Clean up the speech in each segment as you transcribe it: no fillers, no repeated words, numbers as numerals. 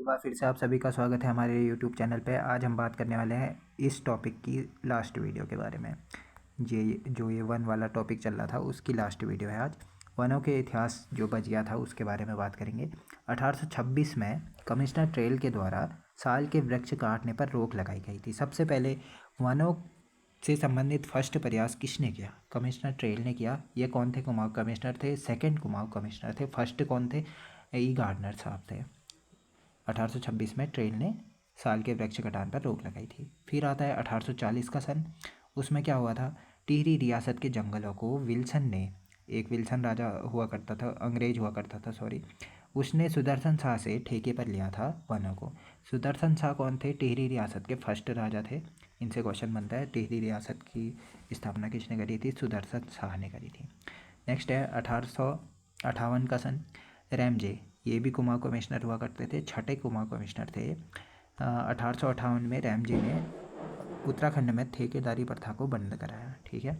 बार फिर से आप सभी का स्वागत है हमारे यूट्यूब चैनल पे। आज हम बात करने वाले हैं इस टॉपिक की लास्ट वीडियो के बारे में। ये वन वाला टॉपिक चल रहा था उसकी लास्ट वीडियो है आज। वनों के इतिहास जो बच गया था उसके बारे में बात करेंगे। 1826 में कमिश्नर ट्रेल के द्वारा साल के वृक्ष काटने पर रोक लगाई गई थी। सबसे पहले वनों से संबंधित फर्स्ट प्रयास किसने किया? कमिश्नर ट्रेल ने किया। ये कौन थे? कुमाऊं कमिश्नर थे। सेकंड कुमाऊं कमिश्नर थे। फर्स्ट कौन थे? ई गार्डनर साहब थे। 1826 में ट्रेल ने साल के वृक्ष कटान पर रोक लगाई थी। फिर आता है 1840 का सन। उसमें क्या हुआ था? टिहरी रियासत के जंगलों को विल्सन ने, एक विल्सन राजा हुआ करता था, अंग्रेज हुआ करता था सॉरी, उसने सुदर्शन शाह से ठेके पर लिया था वनों को। सुदर्शन शाह कौन थे? टिहरी रियासत के फर्स्ट राजा थे। इनसे क्वेश्चन बनता है टिहरी रियासत की स्थापना किसने करी थी? सुदर्शन शाह ने करी थी। नेक्स्ट है 1858 का सन। रैमजे, ये भी कुमाऊं कमिश्नर हुआ करते थे, छठे कुमाऊं कमिश्नर थे। 1858 में रैमजे ने उत्तराखंड में ठेकेदारी प्रथा को बंद कराया। ठीक है।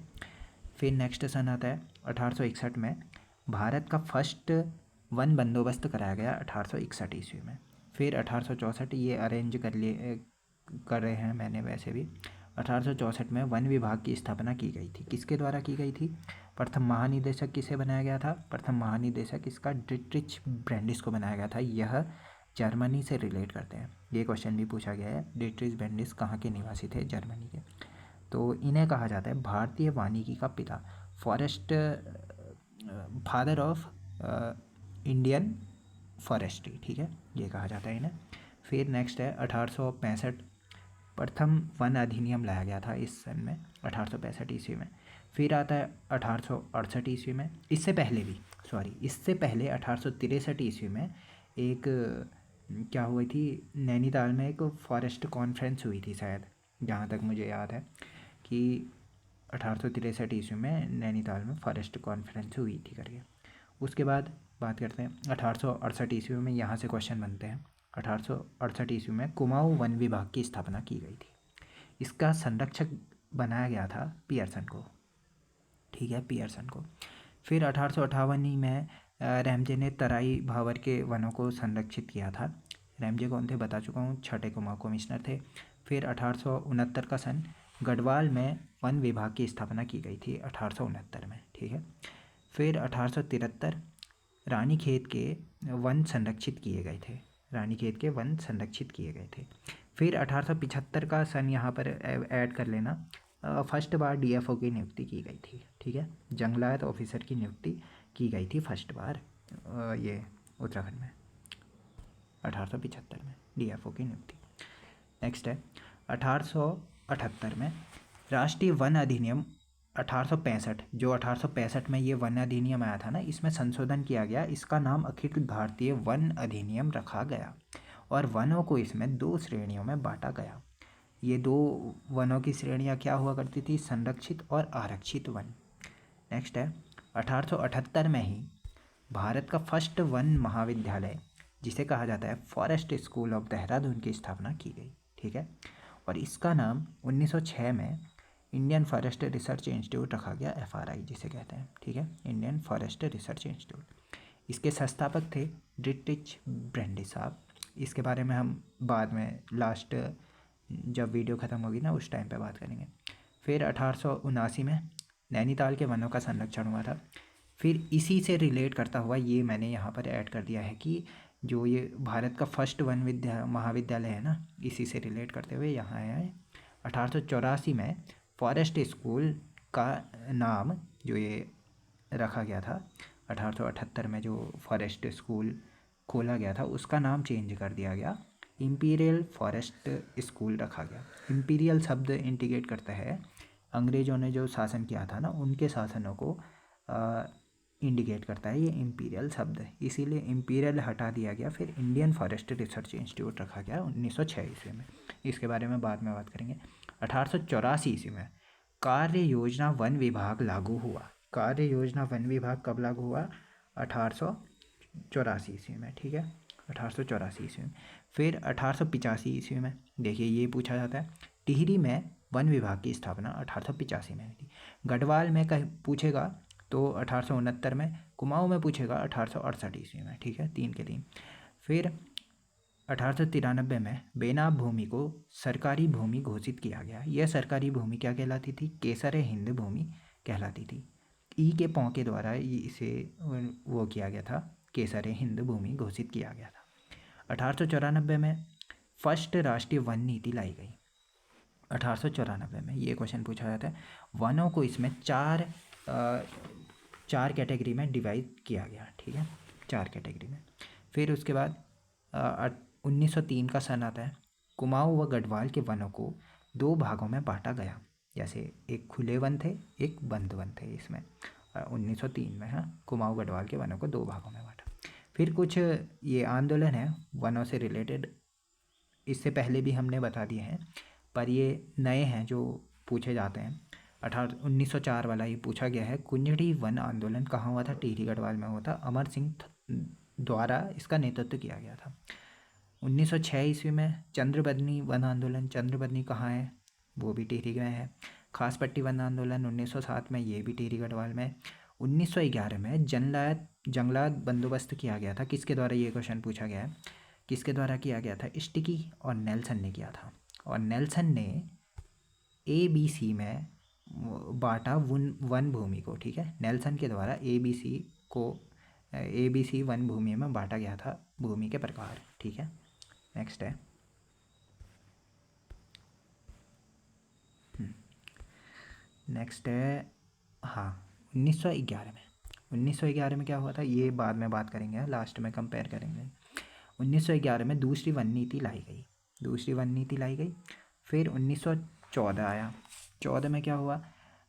फिर नेक्स्ट सन आता है 1861 में। भारत का फर्स्ट वन बंदोबस्त कराया गया 1861 ईस्वी में। फिर 1864, ये अरेंज कर रहे हैं मैंने वैसे भी। 1864 में वन विभाग की स्थापना की गई थी। किसके द्वारा की गई थी? प्रथम महानिदेशक किसे बनाया गया था? प्रथम महानिदेशक इसका डिट्रिच ब्रेंडिस को बनाया गया था। यह जर्मनी से रिलेट करते हैं। ये क्वेश्चन भी पूछा गया है। डिट्रिच ब्रेंडिस कहाँ के निवासी थे? जर्मनी के। तो इन्हें कहा जाता है भारतीय वानिकी का पिता, forest father of Indian forestry. ठीक है, ये कहा जाता है इन्हें। फिर नेक्स्ट है 1865, प्रथम वन अधिनियम लाया गया था इस सन में 1865 ईस्वी में। फिर आता है 1868 ईस्वी में। इससे पहले 1863 ईस्वी में एक क्या हुई थी? नैनीताल में एक फॉरेस्ट कॉन्फ्रेंस हुई थी शायद, जहाँ तक मुझे याद है कि 1863 ईस्वी में नैनीताल में फॉरेस्ट कॉन्फ्रेंस हुई थी करके। उसके बाद बात करते हैं 1868 ईस्वी में। यहाँ से क्वेश्चन बनते हैं। 1868 ईस्वी में कुमाऊं वन विभाग की स्थापना की गई थी। इसका संरक्षक बनाया गया था पियर्सन को। ठीक है, पियर्सन को। फिर 1858 ही में रैमजे ने तराई भावर के वनों को संरक्षित किया था। रैमजे कौन थे? बता चुका हूँ, छठे कुमाऊं कमिश्नर थे। फिर 1869 का सन, गढ़वाल में वन विभाग की स्थापना की गई थी 1869 में। ठीक है। फिर 1873 रानीखेत के वन संरक्षित किए गए थे। रानीखेत के वन संरक्षित किए गए थे। फिर 1875 का सन यहाँ पर ऐड कर लेना। फर्स्ट बार डीएफओ की नियुक्ति की गई थी। ठीक है, जंगलात ऑफिसर की नियुक्ति की गई थी फर्स्ट बार ये उत्तराखंड में 1875 में डीएफओ की नियुक्ति। नेक्स्ट है 1878 में राष्ट्रीय वन अधिनियम 1865, जो 1865 में ये वन अधिनियम आया था ना, इसमें संशोधन किया गया। इसका नाम अखिल भारतीय वन अधिनियम रखा गया और वनों को इसमें 2 श्रेणियों में बांटा गया। ये 2 वनों की श्रेणियाँ क्या हुआ करती थी? संरक्षित और आरक्षित वन। नेक्स्ट है 1878 में ही भारत का फर्स्ट वन महाविद्यालय, जिसे कहा जाता है फॉरेस्ट स्कूल ऑफ देहरादून, की स्थापना की गई। ठीक है, और इसका नाम 1906 में इंडियन फॉरेस्ट रिसर्च इंस्टीट्यूट रखा गया, FRI जिसे कहते हैं। ठीक है, इंडियन फॉरेस्ट रिसर्च इंस्टीट्यूट। इसके संस्थापक थे डिट्रिच ब्रेंडिस साहब। इसके बारे में हम बाद में लास्ट जब वीडियो ख़त्म होगी ना उस टाइम पे बात करेंगे। फिर 1879 में नैनीताल के वनों का संरक्षण हुआ था। फिर इसी से रिलेट करता हुआ ये मैंने यहाँ पर ऐड कर दिया है कि जो ये भारत का फर्स्ट वन महाविद्यालय है ना, इसी से रिलेट करते हुए यहाँ है 1884 में फॉरेस्ट स्कूल का नाम जो ये रखा गया था। 1878 में जो फॉरेस्ट स्कूल खोला गया था उसका नाम चेंज कर दिया गया, इम्पीरियल फॉरेस्ट स्कूल रखा गया। इम्पीरियल शब्द इंडिकेट करता है अंग्रेज़ों ने जो शासन किया था ना, उनके शासनों को इंडिकेट करता है ये इम्पीरियल शब्द, इसीलिए इम्पीरियल हटा दिया गया। फिर इंडियन फॉरेस्ट रिसर्च इंस्टीट्यूट रखा गया 1906 ईस्वी में। इसके बारे में बाद में बात करेंगे। 1884 ईस्वी में कार्य योजना वन विभाग लागू हुआ। कार्य योजना वन विभाग कब लागू हुआ? 1884 ईस्वी में। ठीक है, 1884 ईस्वी में। फिर 1885 ईस्वी में, देखिए ये पूछा जाता है, टिहरी में वन विभाग की स्थापना 1885 में हुई थी। गढ़वाल में कहीं पूछेगा तो 1869 में, कुमाऊं में पूछेगा 1868 ईस्वी में। ठीक है, 3 के 3। फिर 1893 में बेनाम भूमि को सरकारी भूमि घोषित किया गया। यह सरकारी भूमि क्या कहलाती थी? केसर हिंद भूमि कहलाती थी। ई के पौ के द्वारा इसे वो किया गया था, केसर हिंद भूमि घोषित किया गया था। 1894 में फर्स्ट राष्ट्रीय वन नीति लाई गई। 1894 में ये क्वेश्चन पूछा जाता है। वनों को इसमें चार कैटेगरी में डिवाइड किया गया, ठीक है, 4 कैटेगरी में। फिर उसके बाद 1903 का सन आता है। कुमाऊं व गढ़वाल के वनों को 2 भागों में बांटा गया। जैसे एक खुले वन थे, एक बंद वन थे। इसमें 1903 में कुमाऊं गढ़वाल के वनों को 2 भागों में बांटा। फिर कुछ ये आंदोलन है वनों से रिलेटेड, इससे पहले भी हमने बता दिए हैं, पर ये नए हैं जो पूछे जाते हैं। 1904 वाला ये पूछा गया है। कुंजड़ी वन आंदोलन कहाँ हुआ था? टिहरी गढ़वाल में हुआ था। अमर सिंह द्वारा इसका नेतृत्व किया गया था। 1906 ईस्वी में चंद्रबदनी वन आंदोलन। चंद्रबदनी कहाँ है? वो भी टिहरी में है। खास पट्टी वन आंदोलन 1907 में, ये भी टिहरी गढ़वाल में। 1911 में जंगलात बंदोबस्त किया गया था। किसके द्वारा? ये क्वेश्चन पूछा गया है, किसके द्वारा किया गया था? स्टिकी और नेल्सन ने किया था। और नेल्सन ने ABC में बांटा वन भूमि को, ठीक है। नेल्सन के द्वारा ABC वन भूमि में बांटा गया था, भूमि के प्रकार, ठीक है। नेक्स्ट है नेक्स्ट है 1911 में क्या हुआ था? ये बाद में बात करेंगे, लास्ट में कंपेयर करेंगे। 1911 में दूसरी वन नीति लाई गई। फिर 1914 आया। 14 में क्या हुआ?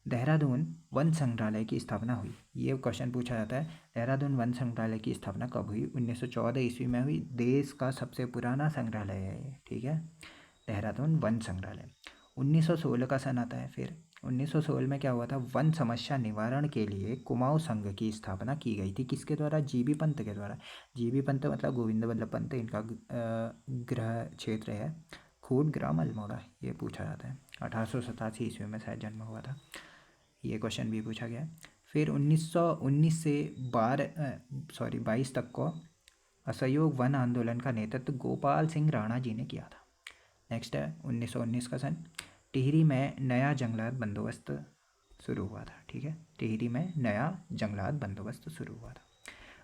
देहरादून वन संग्रहालय की स्थापना हुई। ये क्वेश्चन पूछा जाता है, देहरादून वन संग्रहालय की स्थापना कब हुई? 1914 ईस्वी में हुई। देश का सबसे पुराना संग्रहालय है, ठीक है, देहरादून वन संग्रहालय। 1916 का सन आता है। फिर 1916 में क्या हुआ था? वन समस्या निवारण के लिए कुमाऊं संघ की स्थापना की गई थी। किसके द्वारा? जीबी पंत के द्वारा। जीबी पंत मतलब गोविंद वल्लभ पंत, इनका गृह क्षेत्र है खूड ग्राम अल्मोड़ा। ये पूछा जाता है। 1887 ईस्वी में शायद जन्म हुआ था। ये क्वेश्चन भी पूछा गया है। फिर 1919 से 22 तक को असहयोग वन आंदोलन का नेतृत्व गोपाल सिंह राणा जी ने किया था। नेक्स्ट है 1919 का सन। टिहरी में नया जंगलात बंदोबस्त शुरू हुआ था, ठीक है, टिहरी में नया जंगलात बंदोबस्त शुरू हुआ था।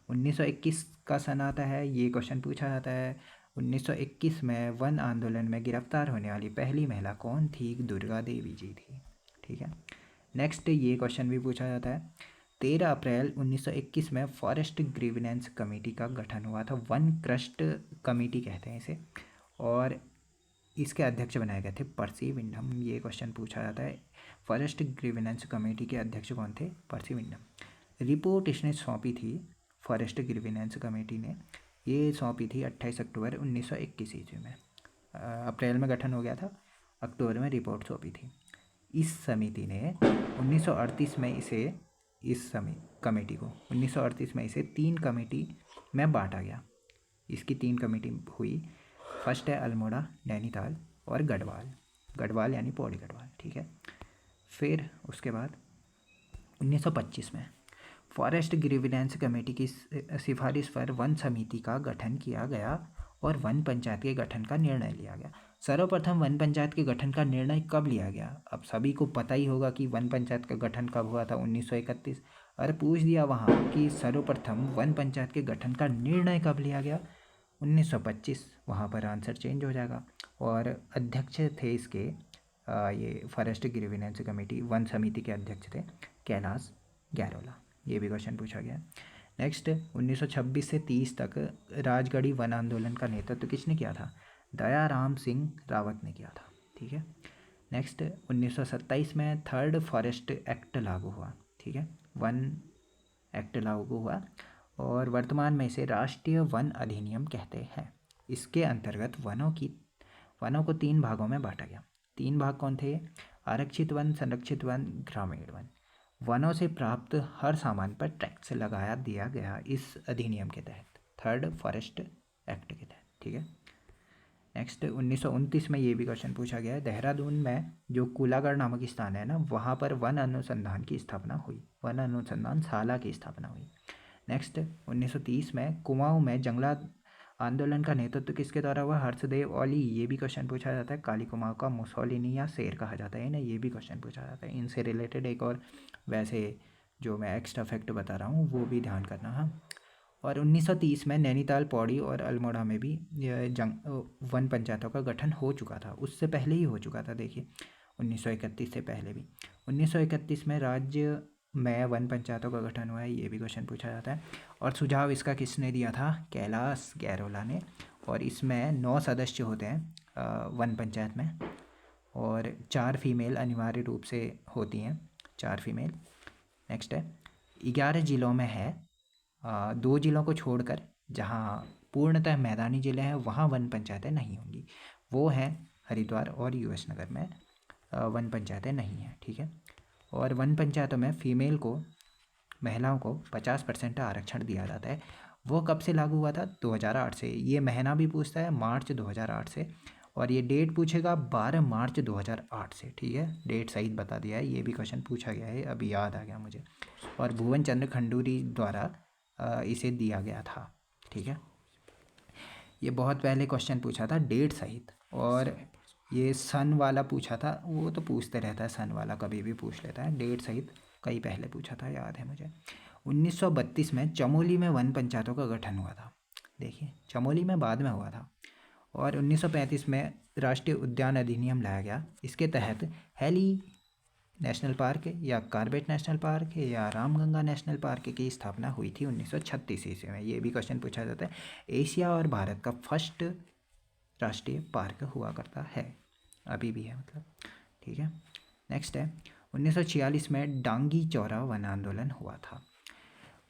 1921 का सन आता है। ये क्वेश्चन पूछा जाता है। 1921 में वन आंदोलन में गिरफ्तार होने वाली पहली महिला कौन थी? दुर्गा देवी जी थी, ठीक है। नेक्स्ट ये क्वेश्चन भी पूछा जाता है। 13 अप्रैल 1921 में फॉरेस्ट ग्रीवेंस कमेटी का गठन हुआ था। वन क्रस्ट कमेटी कहते हैं इसे, और इसके अध्यक्ष बनाए गए थे पर्सी विंडम। ये क्वेश्चन पूछा जाता है। फॉरेस्ट ग्रीवेंस कमेटी के अध्यक्ष कौन थे? पर्सी विंडम। रिपोर्ट इसने सौंपी थी, फॉरेस्ट ग्रीवेंस कमेटी ने ये सौंपी थी 28 अक्टूबर 1921 ईस्वी में। अप्रैल में गठन हो गया था, अक्टूबर में रिपोर्ट सौंपी थी। इस समिति ने 1938 में कमेटी को 1938 में इसे 3 कमेटी में बांटा गया। इसकी 3 कमेटी हुई। फर्स्ट है अल्मोड़ा, नैनीताल और गढ़वाल यानी पौड़ी गढ़वाल, ठीक है। फिर उसके बाद 1925 में फॉरेस्ट ग्रीवेंस कमेटी की सिफारिश पर वन समिति का गठन किया गया और वन पंचायत के गठन का निर्णय लिया गया। सर्वप्रथम वन पंचायत के गठन का निर्णय कब लिया गया? अब सभी को पता ही होगा कि वन पंचायत का गठन कब हुआ था, 1931। अरे पूछ दिया वहाँ कि सर्वप्रथम वन पंचायत के गठन का निर्णय कब लिया गया, 1925। वहाँ पर आंसर चेंज हो जाएगा। और अध्यक्ष थे इसके ये फॉरेस्ट ग्रीवेंस कमेटी वन समिति के अध्यक्ष थे कैलाश गैरोला। ये भी क्वेश्चन पूछा गया। नेक्स्ट 1926 से 30 तक राजगढ़ी वन आंदोलन का नेतृत्व किसने किया था? दयाराम सिंह रावत ने किया था, ठीक है। नेक्स्ट 1927 में 3rd फॉरेस्ट एक्ट लागू हुआ, ठीक है, वन एक्ट लागू हुआ और वर्तमान में इसे राष्ट्रीय वन अधिनियम कहते हैं। इसके अंतर्गत वनों को 3 भागों में बांटा गया। 3 भाग कौन थे? आरक्षित वन, संरक्षित वन, ग्रामीण वन। वनों से प्राप्त हर सामान पर टैक्स लगा दिया गया इस अधिनियम के तहत, 3rd फॉरेस्ट एक्ट के तहत, ठीक है। नेक्स्ट 1929 में ये भी क्वेश्चन पूछा गया है। देहरादून में जो कूलागढ़ नामक स्थान है ना, वहाँ पर वन अनुसंधान की स्थापना हुई, वन अनुसंधान शाला की स्थापना हुई। नेक्स्ट 1930 में कुमाऊं में जंगलात आंदोलन का नेतृत्व किसके द्वारा हुआ? हर्षदेव ओली। ये भी क्वेश्चन पूछा जाता है। काली कुमार का मुसोलिनी या शेर कहा जाता है ना, ये भी क्वेश्चन पूछा जाता है। इनसे रिलेटेड एक और वैसे जो मैं एक्स्ट्रा फैक्ट बता रहा हूँ वो भी ध्यान करना। हाँ, और 1930 में नैनीताल, पौड़ी और अल्मोड़ा में भी वन पंचायतों का गठन हो चुका था। उससे पहले ही हो चुका था, देखिए 1931 से पहले भी। 1931 में राज्य में वन पंचायतों का गठन हुआ है, ये भी क्वेश्चन पूछा जाता है। और सुझाव इसका किसने दिया था? कैलाश गैरोला ने। और इसमें 9 सदस्य होते हैं वन पंचायत में, और 4 फीमेल अनिवार्य रूप से होती हैं, 4 फीमेल। नेक्स्ट है 11 जिलों में है, 2 जिलों को छोड़कर जहाँ पूर्णतः मैदानी जिले हैं वहाँ वन पंचायतें नहीं होंगी, वो हैं हरिद्वार और यूएस नगर में वन पंचायतें नहीं हैं, ठीक है। और वन पंचायतों में फीमेल को, महिलाओं को 50% आरक्षण दिया जाता है। वो कब से लागू हुआ था? 2008 से। ये महीना भी पूछता है, मार्च 2008 से। और ये डेट पूछेगा 12 मार्च 2008 से, ठीक है। डेट सही बता दिया है, ये भी क्वेश्चन पूछा गया है, अभी याद आ गया मुझे। और भुवन चंद्र खंडूरी द्वारा इसे दिया गया था, ठीक है। ये बहुत पहले क्वेश्चन पूछा था डेट सहित। और ये सन वाला पूछा था, वो तो पूछते रहता है, सन वाला कभी भी पूछ लेता है। डेट सहित कई पहले पूछा था, याद है मुझे। 1932 में चमोली में वन पंचायतों का गठन हुआ था, देखिए चमोली में बाद में हुआ था। और 1935 में राष्ट्रीय उद्यान अधिनियम लाया गया। इसके तहत हेली नेशनल पार्क या कॉर्बेट नेशनल पार्क या रामगंगा नेशनल पार्क की स्थापना हुई थी 1936 ईस्वी में। ये भी क्वेश्चन पूछा जाता है। एशिया और भारत का फर्स्ट राष्ट्रीय पार्क हुआ करता है, अभी भी है मतलब, ठीक है। नेक्स्ट है 1946 में डांगी चौरा वन आंदोलन हुआ था।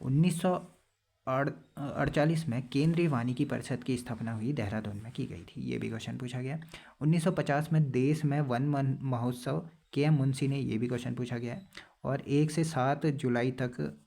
1948 में केंद्रीय वानिकी परिषद की स्थापना हुई, देहरादून में की गई थी, ये भी क्वेश्चन पूछा गया। 1950 में देश में वन महोत्सव, के.एम. मुंशी ने, ये भी क्वेश्चन पूछा गया है। और 1 से 7 जुलाई तक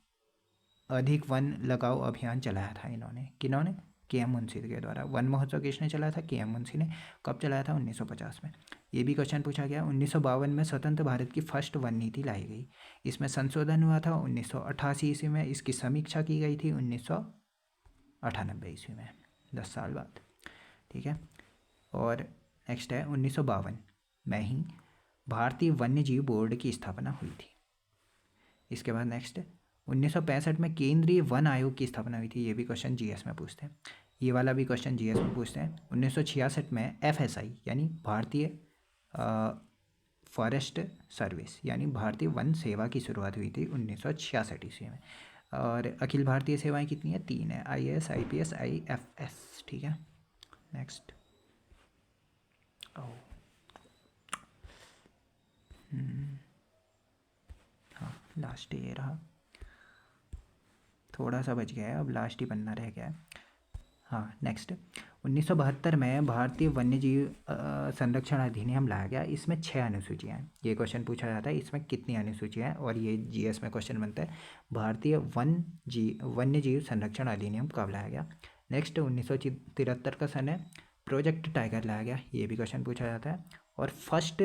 अधिक वन लगाओ अभियान चलाया था इन्होंने, किन्होंने? के.एम. मुंशी के द्वारा। वन महोत्सव किसने चलाया था? के.एम. मुंशी ने। कब चलाया था? 1950 में। ये भी क्वेश्चन पूछा गया। 1952 में स्वतंत्र भारत की फर्स्ट वन नीति लाई गई, इसमें संशोधन हुआ था 1988 ईस्वी में। इसकी समीक्षा की गई थी 1998 ईस्वी में, 10 साल बाद, ठीक है। और नेक्स्ट है 1952 में ही भारतीय वन्य जीव बोर्ड की स्थापना हुई थी। इसके बाद नेक्स्ट 1965 में केंद्रीय वन आयोग की स्थापना हुई थी, ये भी क्वेश्चन जीएस में पूछते हैं, ये वाला भी क्वेश्चन जीएस में पूछते हैं। 1966 में एफएसआई यानी भारतीय फॉरेस्ट सर्विस यानी भारतीय वन सेवा की शुरुआत हुई थी 1966 ईस्वी में। और अखिल भारतीय सेवाएं कितनी है? 3 है, आईएएस, आईपीएस, आईएफएस, ठीक है। नेक्स्ट हाँ, लास्ट ये रहा, थोड़ा सा बच गया है, अब लास्ट ही बनना रह गया है। हाँ, नेक्स्ट 1972 में भारतीय वन्यजीव संरक्षण अधिनियम लाया गया। इसमें 6 अनुसूचियाँ हैं, ये क्वेश्चन पूछा जाता है, इसमें कितनी अनुसूचियाँ हैं? और ये जीएस में क्वेश्चन बनता है, भारतीय वन्यजीव संरक्षण अधिनियम कब लाया गया? नेक्स्ट 1973 का सन है, प्रोजेक्ट टाइगर लाया गया, ये भी क्वेश्चन पूछा जाता है। और फर्स्ट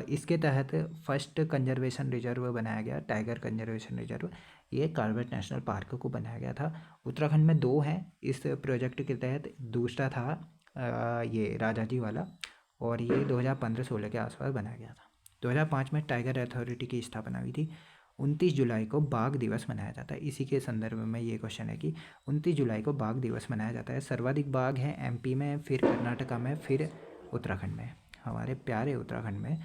इसके तहत फर्स्ट कंजर्वेशन रिजर्व बनाया गया, टाइगर कंजर्वेशन रिजर्व, ये कॉर्बेट नेशनल पार्क को बनाया गया था। उत्तराखंड में 2 हैं इस प्रोजेक्ट के तहत, दूसरा था ये राजाजी वाला, और ये 2015-16 के आसपास बनाया गया था। 2005 में टाइगर अथॉरिटी की स्थापना हुई थी। 29 जुलाई को बाघ दिवस मनाया जाता है। इसी के संदर्भ में ये क्वेश्चन है कि 29 जुलाई को बाघ दिवस मनाया जाता है। सर्वाधिक बाघ हैं एमपी में, फिर कर्नाटका में, फिर उत्तराखंड में। हमारे प्यारे उत्तराखंड में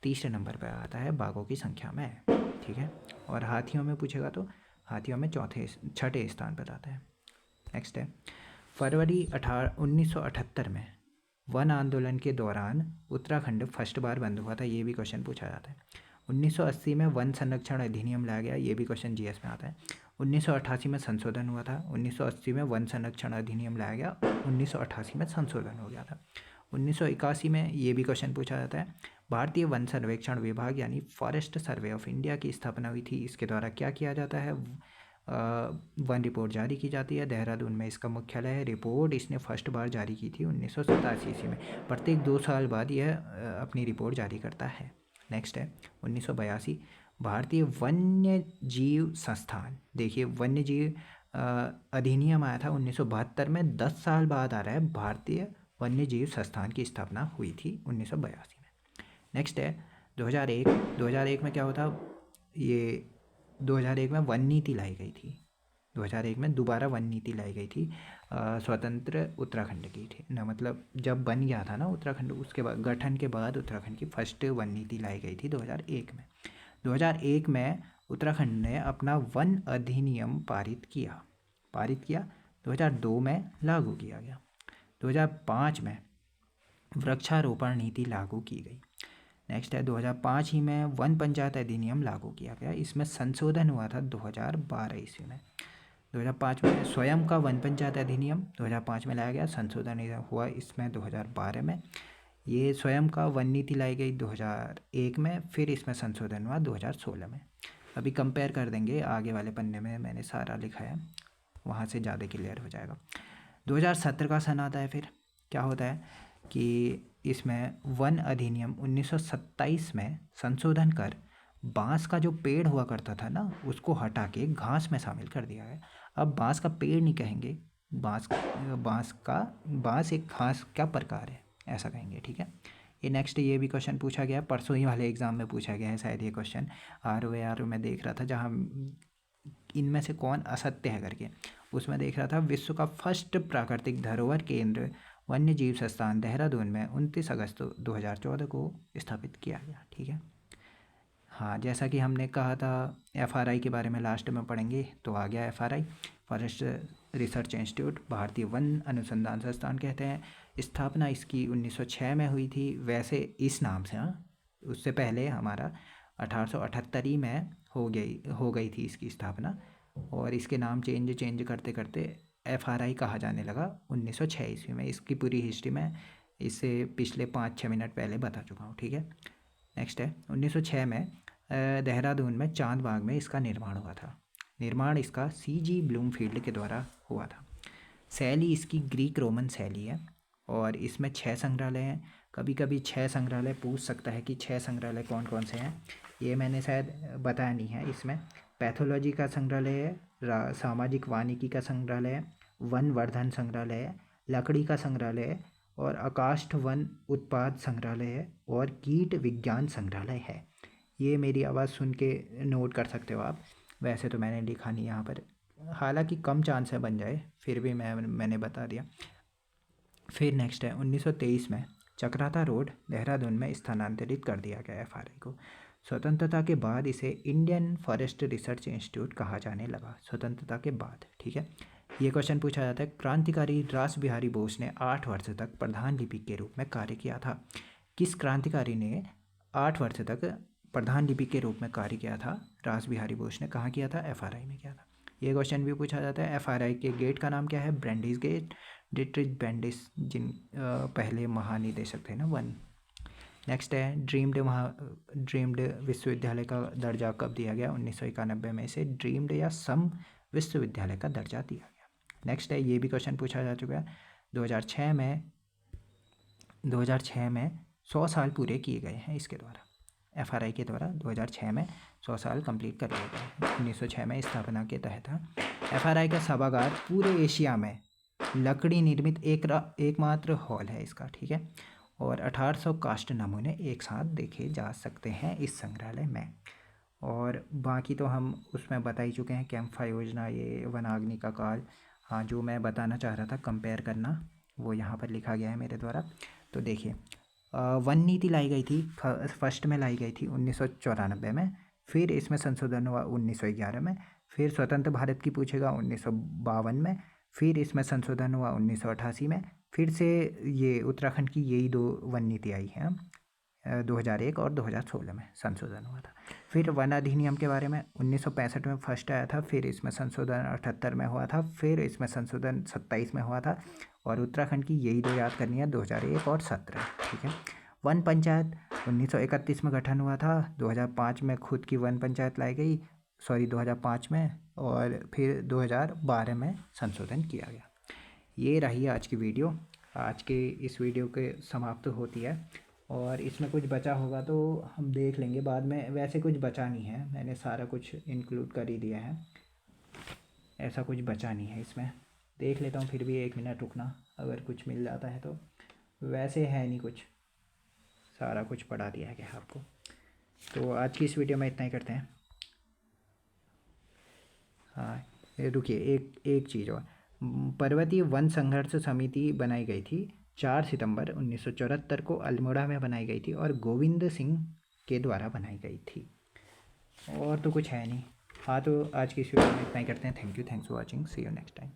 तीसरे नंबर पर आता है बाघों की संख्या में, ठीक है। और हाथियों में पूछेगा तो हाथियों में छठे स्थान पर आता है। नेक्स्ट है फरवरी 1978 में वन आंदोलन के दौरान उत्तराखंड फर्स्ट बार बंद हुआ था, ये भी क्वेश्चन पूछा जाता है। 1980 में वन संरक्षण अधिनियम लाया गया, ये भी क्वेश्चन जीएस में आता है। 1988 में संशोधन हुआ था, 1980 में वन संरक्षण अधिनियम लाया गया, 1988 में संशोधन हो गया था। 1981 में ये भी क्वेश्चन पूछा जाता है, भारतीय वन सर्वेक्षण विभाग यानी फॉरेस्ट सर्वे ऑफ इंडिया की स्थापना हुई थी। इसके द्वारा क्या किया जाता है? वन रिपोर्ट जारी की जाती है, देहरादून में इसका मुख्यालय है। रिपोर्ट इसने फर्स्ट बार जारी की थी 1987 ईस्वी में। प्रत्येक 2 साल बाद यह अपनी रिपोर्ट जारी करता है। नेक्स्ट है 1982 भारतीय वन्य जीव संस्थान। देखिए वन्य जीव अधिनियम आया था 1972 में, 10 साल बाद आ रहा है भारतीय वन्य जीव संस्थान की स्थापना हुई थी 1982 में। नेक्स्ट है 2001। 2001 में क्या होता, ये 2001 में वन नीति लाई गई थी। 2001 में दोबारा वन नीति लाई गई थी स्वतंत्र उत्तराखंड की थी ना, मतलब जब बन गया था ना उत्तराखंड, उसके बाद गठन के बाद उत्तराखंड की फर्स्ट वन नीति लाई गई थी 2001 में। 2001 में उत्तराखंड ने अपना वन अधिनियम पारित किया। 2002 में लागू किया गया। 2005 में वृक्षारोपण नीति लागू की गई। नेक्स्ट है 2005 ही में वन पंचायत अधिनियम लागू किया गया। इसमें संशोधन हुआ था 2012 ईस्वी में। 2005 में स्वयं का वन पंचायत अधिनियम 2005 में लाया गया, संशोधन हुआ इसमें 2012 में। ये स्वयं का वन नीति लाई गई 2001 में, फिर इसमें संशोधन हुआ 2016 में। अभी कंपेयर कर देंगे, आगे वाले पन्ने में मैंने सारा लिखा है, वहाँ से ज़्यादा क्लियर हो जाएगा। 2017 का सन आता है, फिर क्या होता है कि इसमें वन अधिनियम 1927 में संशोधन कर बांस का जो पेड़ हुआ करता था ना, उसको हटा के घास में शामिल कर दिया है। अब बांस का पेड़ नहीं कहेंगे, बांस एक घास का प्रकार है, ऐसा कहेंगे, ठीक है। ये नेक्स्ट, ये भी क्वेश्चन पूछा गया, परसों ही वाले एग्जाम में पूछा गया है शायद ये क्वेश्चन, ROA में देख रहा था, जहाँ इनमें से कौन असत्य है करके, उसमें देख रहा था। विश्व का फर्स्ट प्राकृतिक धरोहर केंद्र वन्य जीव संस्थान देहरादून में 29 अगस्त 2014 को स्थापित किया गया, ठीक है। हाँ, जैसा कि हमने कहा था FRI के बारे में लास्ट में पढ़ेंगे, तो आ गया FRI, फॉरेस्ट रिसर्च इंस्टीट्यूट, भारतीय वन अनुसंधान संस्थान कहते हैं। स्थापना इसकी 1906 में हुई थी, वैसे इस नाम से, हाँ, उससे पहले हमारा 1878 में हो गई थी इसकी स्थापना, और इसके नाम चेंज करते करते FRI कहा जाने लगा 1906 ईस्वी में। इसकी पूरी हिस्ट्री में इससे पिछले 5-6 मिनट पहले बता चुका हूँ, ठीक है। नेक्स्ट है 1906 में देहरादून में चांद बाग में इसका निर्माण हुआ था। निर्माण इसका CG ब्लूमफील्ड के द्वारा हुआ था। शैली इसकी ग्रीक रोमन शैली है, और इसमें 6 संग्रहालय हैं। कभी कभी 6 संग्रहालय पूछ सकता है कि 6 संग्रहालय कौन कौन से हैं, ये मैंने शायद बताया नहीं है। इसमें पैथोलॉजी का संग्रहालय है, सामाजिक वानिकी का संग्रहालय है, वन वर्धन संग्रहालय है, लकड़ी का संग्रहालय है, और आकाष्ठ वन उत्पाद संग्रहालय है, और कीट विज्ञान संग्रहालय है। ये मेरी आवाज़ सुन के नोट कर सकते हो आप, वैसे तो मैंने लिखा नहीं यहाँ पर, हालांकि कम चांस है बन जाए, फिर भी मैंने बता दिया। फिर नेक्स्ट है 1923 में चक्राता रोड देहरादून में स्थानांतरित कर दिया गया FRI को। स्वतंत्रता के बाद इसे इंडियन फॉरेस्ट रिसर्च इंस्टीट्यूट कहा जाने लगा, स्वतंत्रता के बाद, ठीक है। ये क्वेश्चन पूछा जाता है, क्रांतिकारी रास बिहारी बोस ने 8 वर्ष तक प्रधान लिपिक के रूप में कार्य किया था। किस क्रांतिकारी ने 8 वर्ष तक प्रधान लिपिक के रूप में कार्य किया था? रास बिहारी बोस ने। कहाँ किया था? FRI में किया था। ये क्वेश्चन भी पूछा जाता है। FRI के गेट का नाम क्या है? Brandis gate. डिट्रिच ब्रैंडिस जिन पहले महानिदेशक थे ना वन। नेक्स्ट है ड्रीम्ड विश्वविद्यालय का दर्जा कब दिया गया? 1991 में इसे ड्रीम्ड या सम विश्वविद्यालय का दर्जा दिया गया। नेक्स्ट है, ये भी क्वेश्चन पूछा जा चुका है। 2006 में 100 साल पूरे किए गए हैं इसके द्वारा, FRI के द्वारा 2006 में 100 साल कंप्लीट कर लिए गए। 1906 में स्थापना के तहत FRI का सभागार पूरे एशिया में लकड़ी निर्मित एकमात्र हॉल है इसका, ठीक है। और 1800 काष्ठ नमूने एक साथ देखे जा सकते हैं इस संग्रहालय में। और बाकी तो हम उसमें बता ही चुके हैं, कैंपा योजना, ये वनाग्नि का काल, हाँ, जो मैं बताना चाह रहा था कंपेयर करना, वो यहाँ पर लिखा गया है मेरे द्वारा। तो देखिए, वन नीति लाई गई थी, फर्स्ट में लाई गई थी 1994 में, फिर इसमें संशोधन हुआ 1911 में, फिर स्वतंत्र भारत की पूछेगा 1952 में, फिर इसमें संशोधन हुआ 1988 में, फिर से ये उत्तराखंड की यही 2 वन नीति आई हैं 2001 और 2016 में संशोधन हुआ था। फिर वन अधिनियम के बारे में 1965 में फर्स्ट आया था, फिर इसमें संशोधन 78 में हुआ था, फिर इसमें संशोधन 27 में हुआ था, और उत्तराखंड की यही 2 याद करनी है, 2001 और 17, ठीक है। वन पंचायत 1931 में गठन हुआ था, 2005 में खुद की वन पंचायत लाई गई, 2005 में, और फिर 2012 में संशोधन किया गया। ये रही आज की वीडियो। आज के इस वीडियो के समाप्त होती है, और इसमें कुछ बचा होगा तो हम देख लेंगे बाद में, वैसे कुछ बचा नहीं है, मैंने सारा कुछ इंक्लूड कर ही दिया है। ऐसा कुछ बचा नहीं है इसमें। देख लेता हूँ फिर भी, 1 मिनट रुकना, अगर कुछ मिल जाता है तो। वैसे है नहीं कुछ, सारा कुछ पढ़ा दिया है आपको। तो आज की इस वीडियो में इतना ही करते हैं। हाँ, रुकिए, एक एक चीज़ और। पर्वतीय वन संघर्ष समिति बनाई गई थी 4 सितंबर 1974 को, अल्मोड़ा में बनाई गई थी और गोविंद सिंह के द्वारा बनाई गई थी। और तो कुछ है नहीं। हाँ, तो आज की इस वीडियो में इतना ही करते हैं। Thank you, thanks for watching, see you next time.